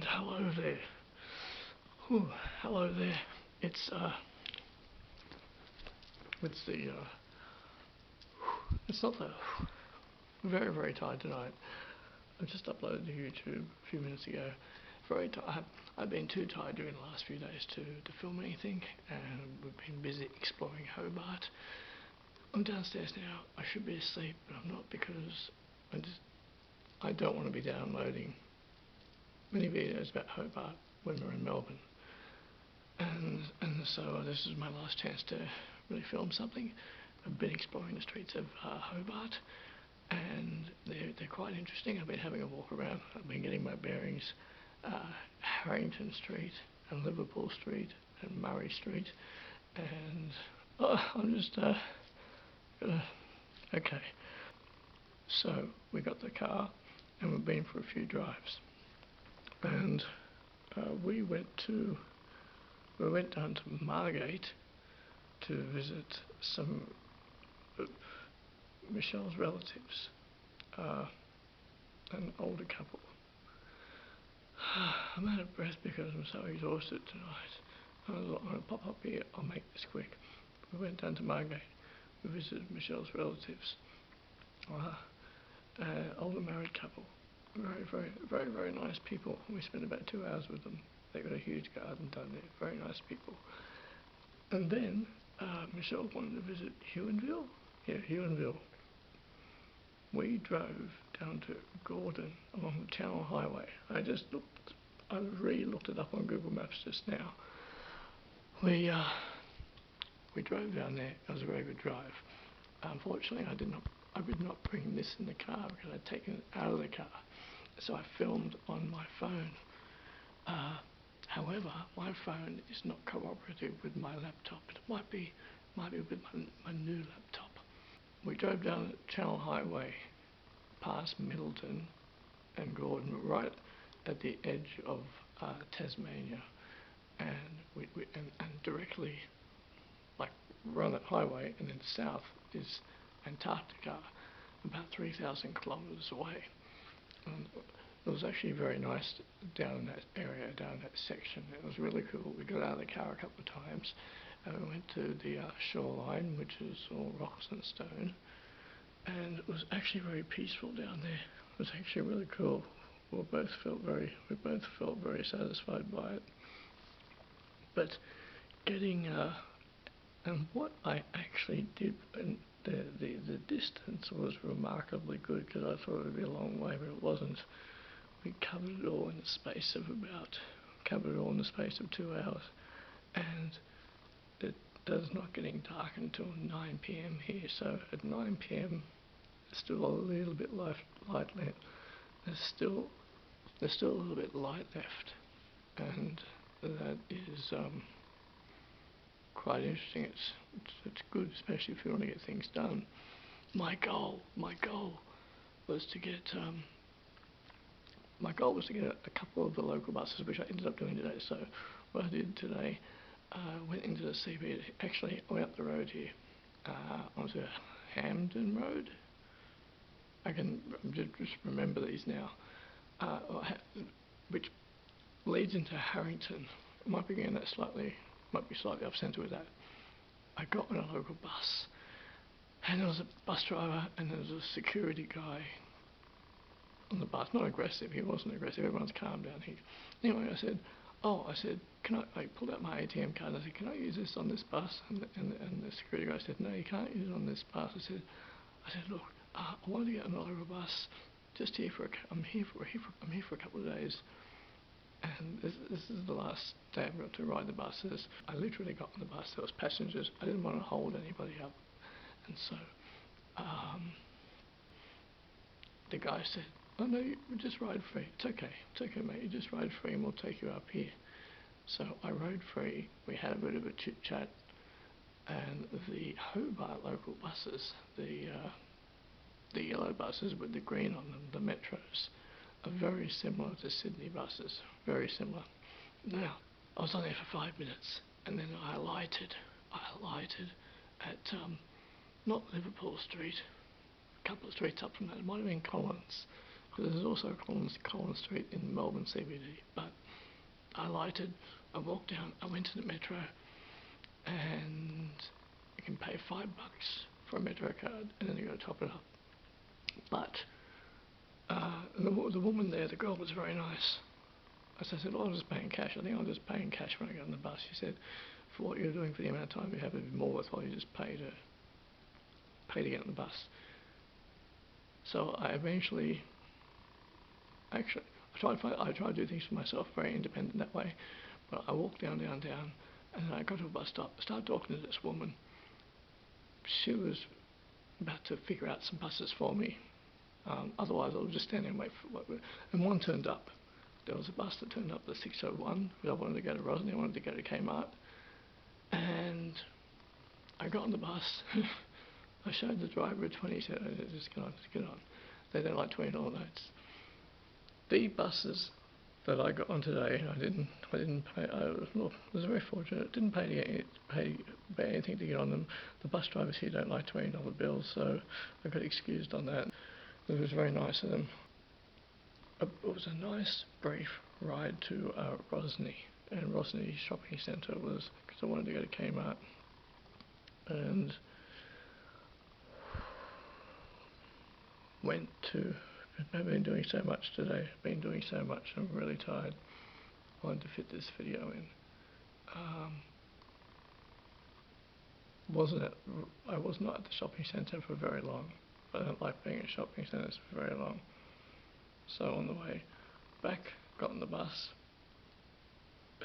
And hello there. Whew, hello there. It's it's not the very tired tonight. I just uploaded to YouTube a few minutes ago. Very tired. I've been too tired during the last few days to film anything, and we've been busy exploring Hobart. I'm downstairs now. I should be asleep, but I'm not because I don't want to be downloading many videos about Hobart when we're in Melbourne. And so this is my last chance to really film something. I've been exploring the streets of Hobart, and they're quite interesting. I've been having a walk around. I've been getting my bearings. Harrington Street and Liverpool Street and Murray Street, and I'm just okay. So we got the car and we've been for a few drives, and we went down to Margate to visit some of Michelle's relatives, an older couple. I'm out of breath because I'm so exhausted tonight. I was like, I'm going to pop up here, I'll make this quick. We went down to Margate, we visited Michelle's relatives, older married couple, very nice people. We spent about 2 hours with them. They've got a huge garden down there, very nice people. And then Michelle wanted to visit Huonville. Yeah, Huonville. We drove down to Gordon along the Channel Highway. I re-looked it up on Google Maps just now. We drove down there. It was a very good drive. Unfortunately, I did not bring this in the car because I'd taken it out of the car. So I filmed on my phone. However, my phone is not cooperative with my laptop. It might be with my new laptop. We drove down the Channel Highway past Middleton and Gordon, right at the edge of Tasmania, and we directly, like, we're on that highway, and then south is Antarctica, about 3,000 kilometres away. And it was actually very nice down in that area, down that section. It was really cool. We got out of the car a couple of times, and we went to the shoreline, which is all rocks and stone, and it was actually very peaceful down there. It was actually really cool. We both felt very satisfied by it. But getting and what I actually did, and the distance was remarkably good, because I thought it would be a long way, but it wasn't. We covered it all in the space of 2 hours, and it does not getting dark until 9 p.m. here. So at 9 p.m. there's still a little bit light left. There's still a little bit light left, and that is quite interesting. It's good, especially if you want to get things done. My goal was to get a couple of the local buses, which I ended up doing today. So what I did today, went into the CBD. Actually, I went up the road here onto Hampden Road. I can just remember these now, which leads into Harrington. It might be getting that slightly off centre with that. I got on a local bus, and there was a bus driver, and there was a security guy on the bus. Not aggressive. He wasn't aggressive. Everyone's calmed down here. Anyway, I said, can I pulled out my ATM card, and I said, can I use this on this bus? And the security guy said, no, you can't use it on this bus. I said, look, I wanted to get on a local bus, just here I'm here for a couple of days, and this is the last day I've got to ride the buses. I literally got on the bus. There was passengers. I didn't want to hold anybody up, and so the guy said, oh no, you just ride free. It's okay mate, you just ride free and we'll take you up here. So I rode free. We had a bit of a chit chat, and the Hobart local buses, the yellow buses with the green on them, the metros, are very similar to Sydney buses, very similar. Now, I was on there for 5 minutes, and then I alighted at not Liverpool Street, a couple of streets up from that. It might have been Collins, because there's also Collins Street in Melbourne CBD. But I alighted, I walked down, I went to the metro, and you can pay $5 for a metro card, and then you got to top it up. But the woman there, the girl was very nice. As I said, well, I was just paying cash. I think I was just paying cash when I got on the bus. She said, for what you're doing, for the amount of time you have, it'd be more worthwhile you just pay to get on the bus. So I eventually, actually, I try to do things for myself, very independent that way. But I walked down, and then I got to a bus stop, started talking to this woman. She was about to figure out some buses for me. Otherwise, I was just standing and wait for and one turned up. There was a bus that turned up, the 601, because I wanted to go to Rosny, I wanted to go to Kmart. And I got on the bus. I showed the driver a 20, he said, oh, just get on. They don't like $20 notes. The buses that I got on today, I didn't pay. I was very fortunate. Didn't pay anything to get on them. The bus drivers here don't like $20 bills, so I got excused on that. It was very nice of them. It was a nice, brief ride to Rosny, and Rosny Shopping Centre was, because I wanted to go to Kmart, and I've been doing so much today. I'm really tired. I wanted to fit this video in. I was not at the shopping centre for very long. I don't like being at shopping centres for very long. So on the way back, got on the bus,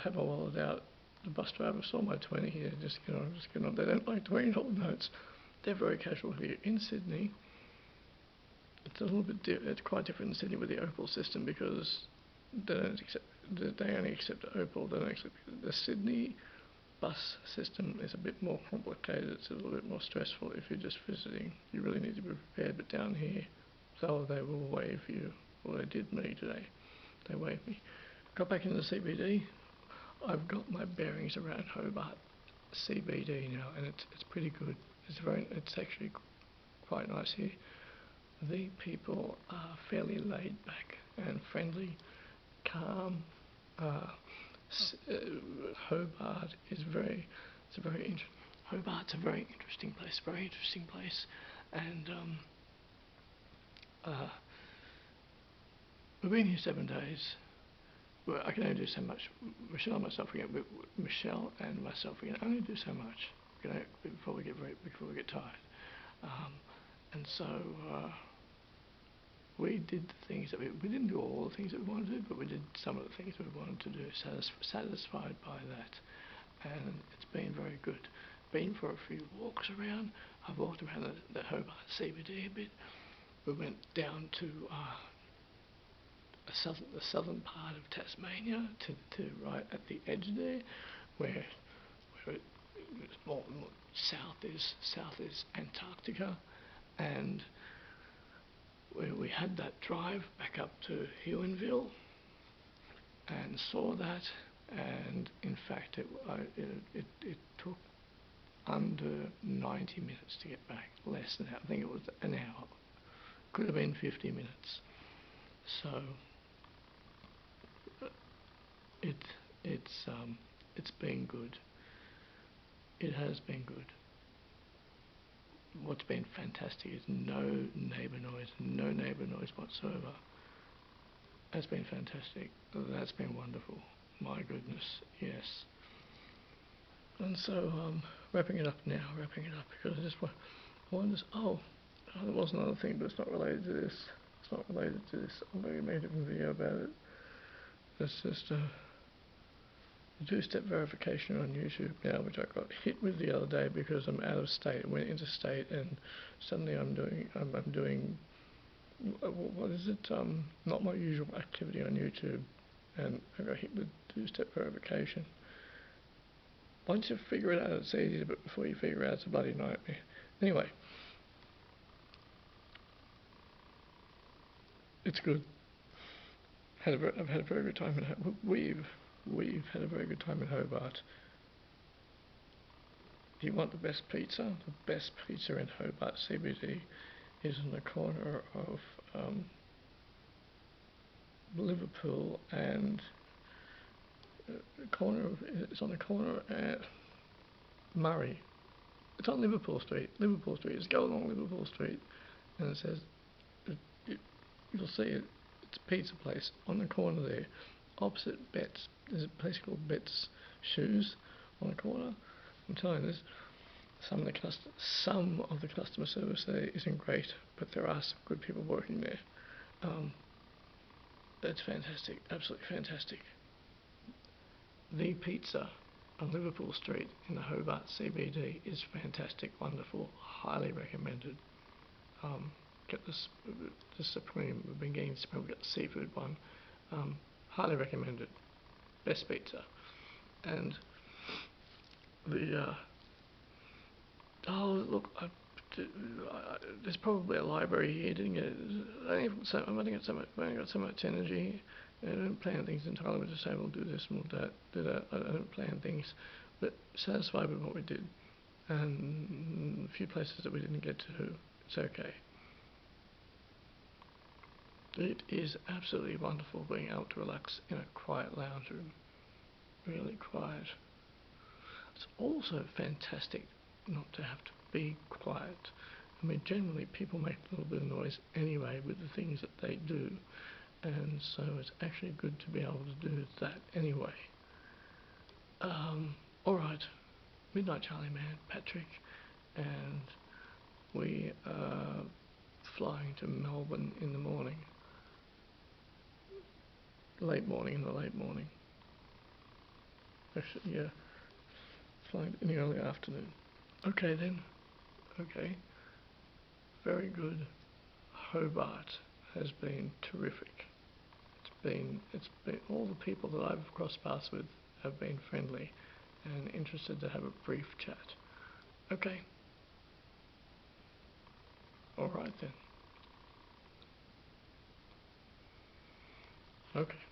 had my wallet out. The bus driver saw my 20 here. Just get on. They don't like $20 notes. They're very casual here in Sydney. It's a little bit. It's quite different in Sydney with the Opal system, because they only accept Opal. They don't accept the Sydney bus system is a bit more complicated. It's a little bit more stressful if you're just visiting. You really need to be prepared. But down here, so they will waive you. Well, they did me today. They waved me. Got back into the CBD. I've got my bearings around Hobart CBD now, and it's pretty good. It's actually quite nice here. The people are fairly laid back and friendly, calm. Hobart is Hobart's a very interesting place, and we've been here 7 days. Well, I can only do so much. Michelle and myself can only do so much, before we get tired. And so we did the things that we didn't do all the things that we wanted to do, but we did some of the things that we wanted to do. Satisfied by that, and it's been very good. Been for a few walks around. I've walked around the Hobart CBD a bit. We went down to the southern part of Tasmania, to right at the edge there, where it's more south is Antarctica, and we had that drive back up to Huonville and saw that, and in fact it took under 90 minutes to get back, less than that. I think it was an hour. Could have been 50 minutes. So it's been good. It has been good. What's been fantastic is no neighbour noise whatsoever. That's been fantastic. That's been wonderful. My goodness, yes. And so wrapping it up because I just wanted to. There was another thing, but it's not related to this. I'm going to make a different video about it. It's just a two-step verification on YouTube now, which I got hit with the other day because I'm out of state. I went interstate, and suddenly I'm doing what is it? Not my usual activity on YouTube, and I got hit with two-step verification. Once you figure it out, it's easy, but before you figure it out, it's a bloody nightmare. Anyway, it's good. I've had a very good time We've had a very good time in Hobart. If you want the best pizza in Hobart CBD is in the corner of Liverpool and it's on the corner at Murray. It's on Liverpool Street. Liverpool Street. Just go along Liverpool Street, and it says, you'll see it. It's a pizza place on the corner there, opposite Betts. There's a place called Betts Shoes on the corner. I'm telling you this. Some of the customer service there isn't great, but there are some good people working there. That's fantastic. Absolutely fantastic. The pizza on Liverpool Street in the Hobart CBD is fantastic, wonderful, highly recommended. Get the supreme. We've been getting supreme. We've got the seafood one. Highly recommended. Best pizza. And the oh look, there's probably a library here. Didn't get. I've only got so much energy. I don't plan things entirely. We just say we'll do this and we'll do that. I don't plan things, but satisfied with what we did, and a few places that we didn't get to. It's okay. It is absolutely wonderful being able to relax in a quiet lounge room. Really quiet. It's also fantastic not to have to be quiet. I mean, generally people make a little bit of noise anyway with the things that they do, and so it's actually good to be able to do that anyway. Alright, Midnight Charlie Man, Patrick, and we are flying to Melbourne in the morning. In the late morning. Actually, yeah, flying in the early afternoon. Okay then, okay, very good. Hobart has been terrific. It's been all the people that I've crossed paths with have been friendly and interested to have a brief chat. Okay. Alright then. Okay.